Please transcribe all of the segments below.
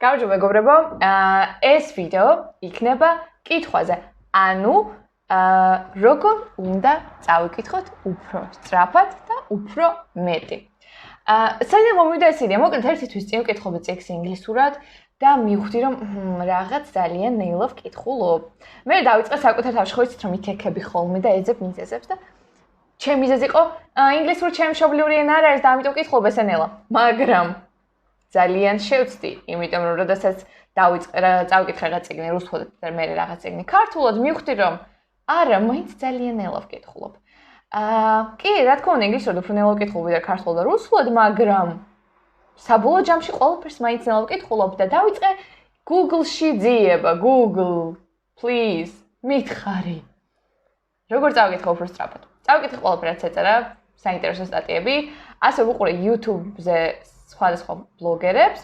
Გავჯობ მეგობრებო, ეს ვიდეო იქნება კითხვაზე. ანუ როგორ უნდა წავიკითხოთ უფრო სწრაფად და უფრო მეტი. საიდან მომივიდა ეს იდეა? მოკლედ ერთისთვის წინ ვკითხულობ ტექსტს ინგლისურად და მივხვდი რომ რაღაც ძალიან ნეილობ კითხულობ. მე დავიწყე საკუთარ თავში, ხო იცით რომ ითექები ხოლმე და ეძებ მიზეზებს და ჩემი მიზეზი იყო ინგლისური ჩემი მშობლიური ენა არ არის და ამიტომ ვკითხულობ ესენელა. მაგრამ ძალიან შევცდი, იმიტომ რომ როდესაც წავიკითხე რაღაც წიგნი რუსულად და მე რაღაც წიგნი ქართულად, მივხვდი რომ არა, მაინც ძალიან ნეილობ კითხულობ. კი, რა თქმა უნდა, ინგლისურად უფრო ნეილობ კითხულობ ვიდრე ქართულად და რუსულად, მაგრამ საბოლოო ჯამში ყველაფერს მაინც ნეილობ კითხულობ და დავიწყე Google-ში ძიება, Google, please, მითხარი. როგორ წავიკითხე უფრო სწრაფად? წავიკითხე ყველაფერს ეწერა, საინტერესო სტატიები, ასე ვუყურე YouTube-ზე სხვადასხვა ბლოგერებს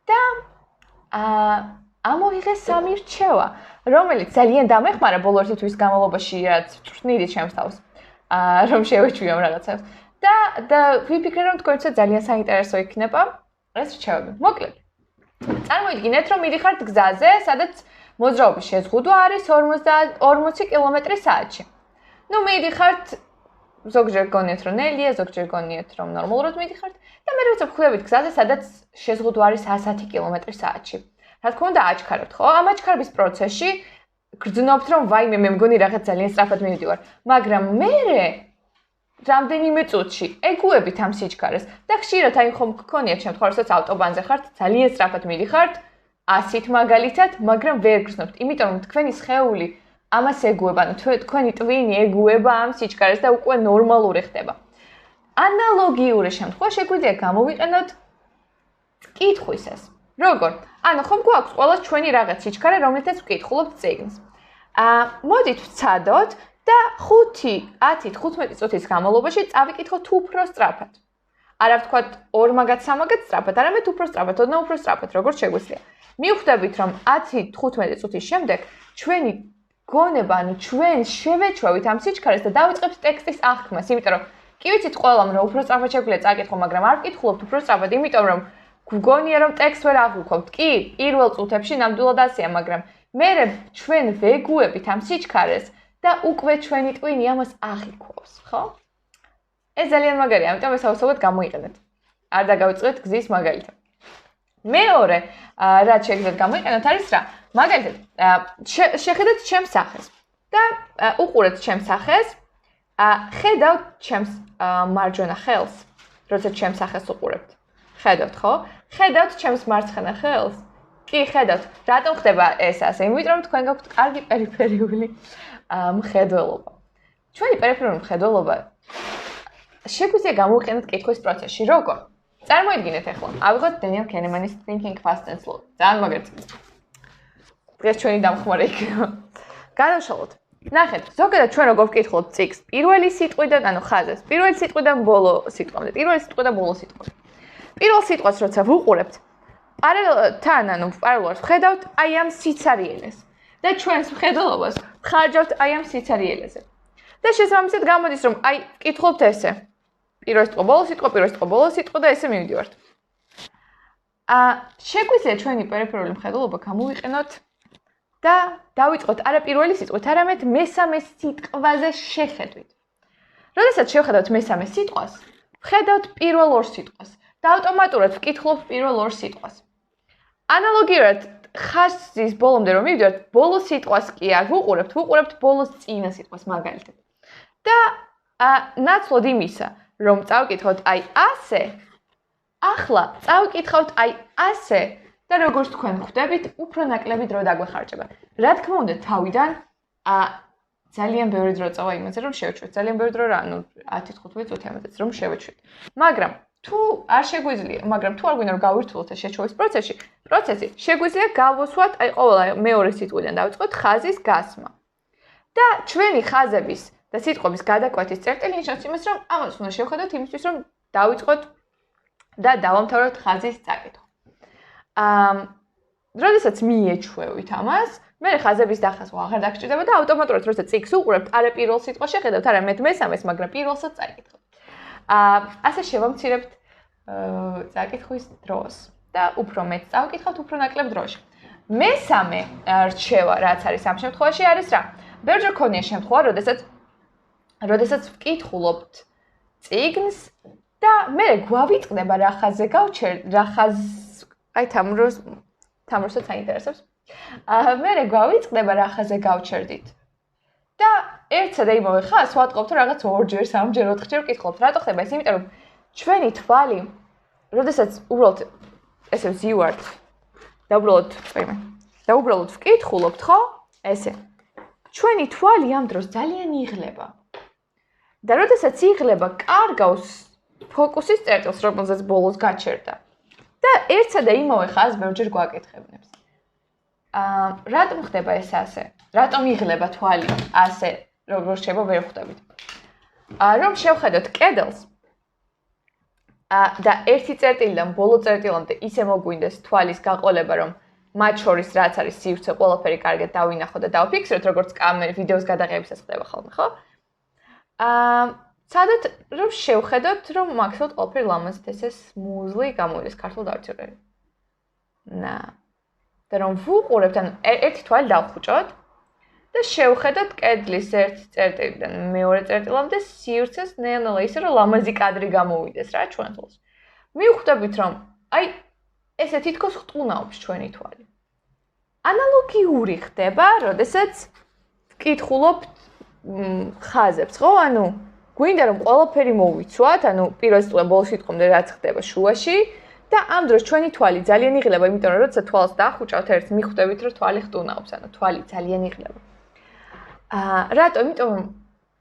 და ამოვიღე სამი რჩევა, რომელიც ძალიან დამეხმარა ბოლო ერთი თვის განმავლობაში, რაც ვწვრთნიდი ჩემს თავს, რომ შევეჩვიო რაღაცას. და ვიფიქრე რომ თქვენთვისაც ძალიან საინტერესო იქნება ეს რჩევები. მოკლედ, წარმოიდგინეთ რომ მიდიხართ გზაზე, სადაც მოძრაობის შეზღუდვა არის 40 კმ/სთ. ნუ მიდიხართ ზოგჯერ გონიათ რომ ნელია, ზოგჯერ გონიათ რომ ნორმალურად მიდიხართ და მე როცა ვხვდებით გზაზე, სადაც შეზღუდვა არის 110 კმ/სთ. რა თქმა უნდა, აჩქარებთ, ხო? ამ აჩქარების პროცესში გრძნობთ რომ ვაიმე, მე მგონი რაღაც ძალიან სწრაფად მივდივარ, მაგრამ მერე რამდენიმე წუთში ეგუებით ამ სიჩქარეს და ხშირად აი ხომ გქონიათ შემთხვევა, როდესაც ავტობანზე ხართ, ძალიან სწრაფად მიდიხართ, 100-ით მაგალითად, მაგრამ ვერ გრძნობთ, იმიტომ რომ თქვენი სხეული ამას ეგუება, ანუ თქვენი ტვინი ეგუება ამ სიჩქარეს და უკვე ნორმალური ხდება. ანალოგიური შემთხვევა შეგვიძლია გამოვიყენოთ კითხვისას. როგორ? ანუ ხომ გვაქვს ყველას ჩვენი რაღაც სიჩქარე, რომელთაც ვკითხულობთ წიგნს. მოდით ვცადოთ და 5-10-15 წუთის განმავლობაში წავიკითხოთ უფრო სწრაფად. არა ვთქვათ 2 მაგათ 3 მაგათ სწრაფად, არამედ უფრო სწრაფად, ოდნავ უფრო სწრაფად, როგორც შეგვიძლია. მივხვდებით რომ 10-15 წუთის შემდეგ ჩვენი გონება, ანუ ჩვენ შევეჩვევით ამ სიჩქარეს და დავიწყებთ ტექსტის აღქმას, იმიტომ რომ კი ვიცით ყველამ რომ უფრო სწრაფად შეგვიძლია წაკითხო, მაგრამ არ ვკითხულობთ უფრო სწრაფად, იმიტომ რომ გვგონია რომ ტექსტს ვერ აღვიქვავთ. კი, პირველ წუთებში ნამდვილად ასეა, მაგრამ მერე ჩვენ ვეგუებით ამ სიჩქარეს და უკვე ჩვენი ტვინი ამას აღიქვავს, ხო? ეს ძალიან მაგარია, ამიტომ ეს აუცილებლად გამოიყენეთ. არ დაგავიწყეთ გზის მაგალითად. მეორე, რაც შეგიძლიათ გამოიყენოთ არის რა? მაგალითად, შეხედეთ ჩემს სახეს და უყურეთ ჩემს სახეს, ხედავთ ჩემს მარჯვენა ხელს, როცა ჩემს სახეს უყურებთ. ხედავთ, ხო? ხედავთ ჩემს მარცხენა ხელს? კი, ხედავთ. რატომ ხდება ეს ასე? იმიტომ რომ თქვენ გაქვთ კარგი პერიფერიული მხედველობა. ჩვენი პერიფერიული მხედველობა შეგვიძლია გამოვიყენოთ კითხვის პროცესში. როგორ? წარმოიდგინეთ ახლა, ავიღოთ დენიელ კენემანის Thinking Fast and Slow. ძალიან მაგარი. დღეს ჩვენი დამხმარე იქნება. გადავშალოთ. ნახეთ, ზოგადად ჩვენ როგორ ვკითხულობთ წიგნს? პირველი სიტყვიდან, ანუ ხაზებს, პირველი სიტყვიდან ბოლო სიტყვამდე, პირველი სიტყვიდან ბოლო სიტყვამდე. პირველ სიტყვას როცა ვუყურებთ, პარალელურად ვხედავთ აი ამ სიცარიელეს და ჩვენს მხედველობას ვხარჯავთ აი ამ სიცარიელეზე. და შესაბამისად გამოდის რომ აი ვკითხულობთ ესე. პირველი სიტყვა, ბოლო სიტყვა, პირველი სიტყვა, ბოლო სიტყვა და ესე მივდივართ. შეგვიძლია ჩვენი პერიფერიული მხედველობა გამოვიყენოთ და დავიწყოთ არა პირველი სიტყვით, არამედ მესამე სიტყვაზე შეხედვით. როდესაც შევხედავთ მესამე სიტყვას, ვხედავთ პირველ ორ სიტყვას და ავტომატურად ვკითხულობთ პირველ ორ სიტყვას. ანალოგიურად ხაზის ბოლომდე რომ მივიდივართ, ბოლო სიტყვას კი არ ვუყურებთ, ვუყურებთ ბოლოს წინა სიტყვას მაგალითად. და ნაცვლად იმისა, რომ წავკითხოთ აი ასე, ახლა წავკითხავთ აი ასე და როგორც თქვენ ხვდებით, უფრო ნაკლები დრო დაგვეხარჯება. რა თქმა უნდა, თავიდან ძალიან ბევრი დრო წავა იმაზე, რომ შევეჩვით. ძალიან ბევრი დრო რა, ანუ 10-15 წუთი ამაზეც რომ შევეჩვით. მაგრამ თუ არ შეგვიძლია, მაგრამ თუ არ გვინდა რომ გავირთულოთ ეს შეჩვევის პროცესი, შეგვიძლია გავუსვათ აი ყოველ მეორე სიტყვიდან დავიწყოთ ხაზის გასმა. და ჩვენი ხაზების და სიტყვების გადაკვეთის წერტილი ნიშნავს იმას, რომ ამას უნდა შევხედოთ იმისთვის, რომ დავიწყოთ და დავამთავროთ ხაზის წაკითხვა. როდესაც მიეჩვევით ამას, მე ხაზების დახაზვა აღარ დაგჭირდება და ავტომატურად როცა წიგნს უყურებთ, არა პირველ სიტყვას შეხედავთ, არამედ მესამეს, მაგრამ პირველსაც წაიკითხოთ. ასე შევამცირებთ წაკითხვის დროს. და უფრო მეც წავკითხავთ, უფრო ნაკლებ დროში. მესამე რჩევა, რაც არის ამ შემთხვევაში, არის რა? ბევრჯერ ქონია შემთხვევა, როდესაც ვკითხულობთ წიგნს და მე გვავიწყდება თამროსაც აინტერესებს. მე გვავიწყდება რახაზე გავჩერდით. და ერთსა და იმავე ხაზს ვატყობთ რაღაც 2-ჯერ, 3-ჯერ, 4-ჯერ ვკითხულობთ. რატო ხდება ეს? იმიტომ რომ ჩვენი თვალი, როდესაც უბრალოდ ესე ვზივართ და უბრალოდ ვკითხულობთ, ხო? ესე. ჩვენი თვალი ამ დროს ძალიან იღლება. და როდესაც იღლება, კარგავს ფოკუსის წერტილს, რომელზეც ბოლოს გაჩერდა. და ერთსა და იმავე ხაზს ბევრჯერ გვაკითხებნებს. რატომ ხდება ეს ასე? რატომ იღლება თვალი ასე, როგორ შეიძლება ვერ ხვდებით? რომ შევხედოთ კედელს და ერთი წერტილიდან ბოლო წერტილამდე ისე მოგვინდეს თვალის გაყოლება, რომ მათ შორის რაც არის სივრცე, ყველაფერი კარგად დავინახოთ და დავფიქსიროთ, როგორც ვიდეოს გადაღებისას ხდება ხოლმე, ხო? სადაც რომ შევხედოთ, რომ მაქსიმალურად ყველაფერი ლამაზად ესე smoothly გამოვიდეს, ქართულად არ ვიცი რა. და რომ ვუყურებთ, ანუ ერთი თვალი დავხუჭოთ და შევხედოთ კედლის ერთ წერტილიდან მეორე წერტილამდე სივრცეს ნელა ისე რომ ლამაზი კადრი გამოვიდეს რა ჩვენ თვალს. მივხვდებით რომ აი ესე თითქოს ხტუნაობს ჩვენი თვალი. ანალოგიური ხდება, როდესაც ვკითხულობთ ხაზებს, ხო? ანუ გვინდა რომ ყველაფერი მოვიცვათ, ანუ პირველ ბოლოს ვიტყომდე რაც ხდება შუაში და ამ დროს ჩვენი თვალი ძალიან იღლება, იმიტომ რომ როცა თვალს დახუჭავთ ერთს, მიხვდებით რომ თვალი ხტუნაობს, ანუ თვალი ძალიან იღლება. რატო? იმიტომ რომ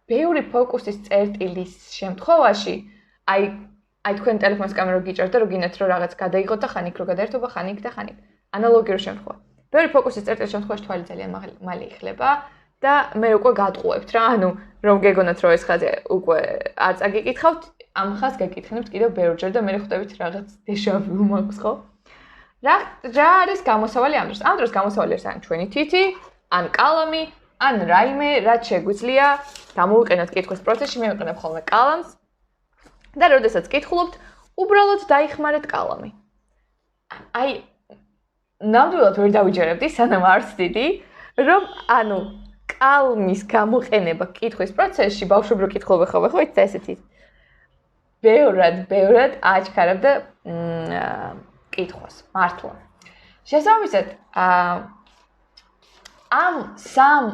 ბევრი ფოკუსის წერტილის შემთხვევაში, აი თქვენ ტელეფონის კამერა გიჭერთ და რო გინდათ რომ რაღაც გადაიღოთ და ხან იქ რო გადაერთობა, ხან იქ და ხან იქ. ანალოგიური შემთხვევა. ბევრი ფოკუსის წერტილის შემთხვევაში თვალი ძალიან მალე იღლება და მე უკვე გატყუებთ რა, ანუ რომ გეგონათ რომ ეს ხაზი უკვე არ წაგიკითხავთ, ამ ხაზს გეკითხნებთ კიდევ ბევრჯერ და მე ხვდებით რაღაც დეჟავუ მაქვს, ხო? რა არის გამოსავალი ამ დროს? ამ დროს გამოსავალი არის ან ჩვენი თითი, ან კალამი, ან რაიმე, რაც შეგვიძლია გამოვიყენოთ კითხვის პროცესში, მე ვიყენებ ხოლმე კალამს და როდესაც კითხულობთ, უბრალოდ დაიხმარეთ კალამი. აი ნამდვილად ვერ დავიჯერებდი, სანამ არ ვცდიდი, რომ ანუ კალმის გამოყენება კითხვის პროცესში ბავშვები რო კითხულობენ ხოლმე, ხო, იცით ესეთი ბევრად აჩქარებდა კითხვას, მართლა. შესაბამისად, ამ სამ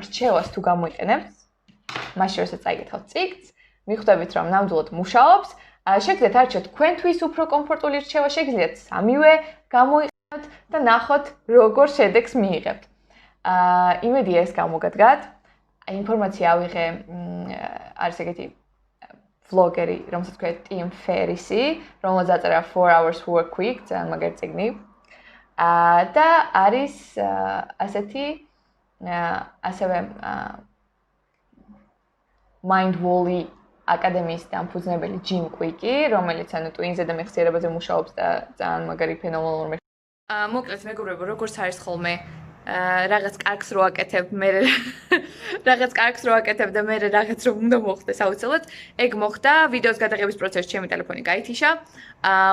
რჩევას თუ გამოიყენებთ, მაშინ როდესაც წაიკითხავთ წიგნს, მიხვდებით რომ ნამდვილად მუშაობს, შეგიძლიათ არჩიოთ თქვენთვის უფრო კომფორტული რჩევა, შეგიძლიათ სამივე გამოიყენოთ და ნახოთ როგორ შედეგს მიიღებთ. იმედია ეს გამოგადგათ. ინფორმაცია ავიღე არის ეგეთი vlogeri, რომელსაც ქვია Tim Ferriss-ი, რომელსაც აწერა 4 Hours Work Week, ძალიან მაგარი წიგნი. და არის ასეთი ასევე Mindvalley აკადემიის დამფუძნებელი Jim Quick-ი, რომელიც ანუ ტვინზე და მეხსიერებაზე მუშაობს და ძალიან მაგარი ფენომენალური მოკლედ მეგობრებო, როგორც არის ხოლმე რაღაც კარგს რო აკეთებ, მე რაღაც კარგს რო აკეთებ და მე რაღაც რო უნდა მოხდეს აუცილებლად. ეგ მოხდა ვიდეოს გადაღების პროცესში, ჩემი ტელეფონი გაითიშა.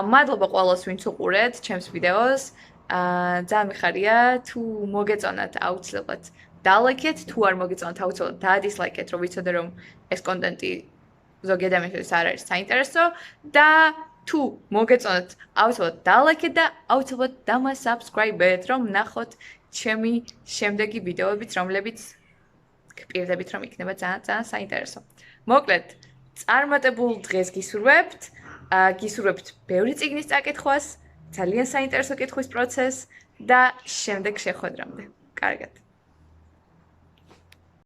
მადლობა ყველას, ვინც უყურეთ ჩემს ვიდეოს. ძალიან მიხარია თუ მოგეწონათ აუცილებლად დალაიქეთ, თუ არ მოგეწონათ აუცილებლად დაადისლაიქეთ, რომ ვიცოდე რომ ეს კონტენტი ზოგი ადამიანისთვის არ არის საინტერესო და თუ მოგეწონათ აუცილებლად დალაიქეთ და აუცილებლად დამასაბსკრაიბეთ, რომ ნახოთ ჩემი შემდეგი ვიდეოებიც, რომლებიც გპირდებით რომ იქნება ძალიან საინტერესო. მოკლედ, წარმატებულ დღეს გისურვებთ ბევრი წიგნის წაკითხვას, ძალიან საინტერესო კითხვის პროცესს და შემდეგ შეხვედრამდე. კარგად.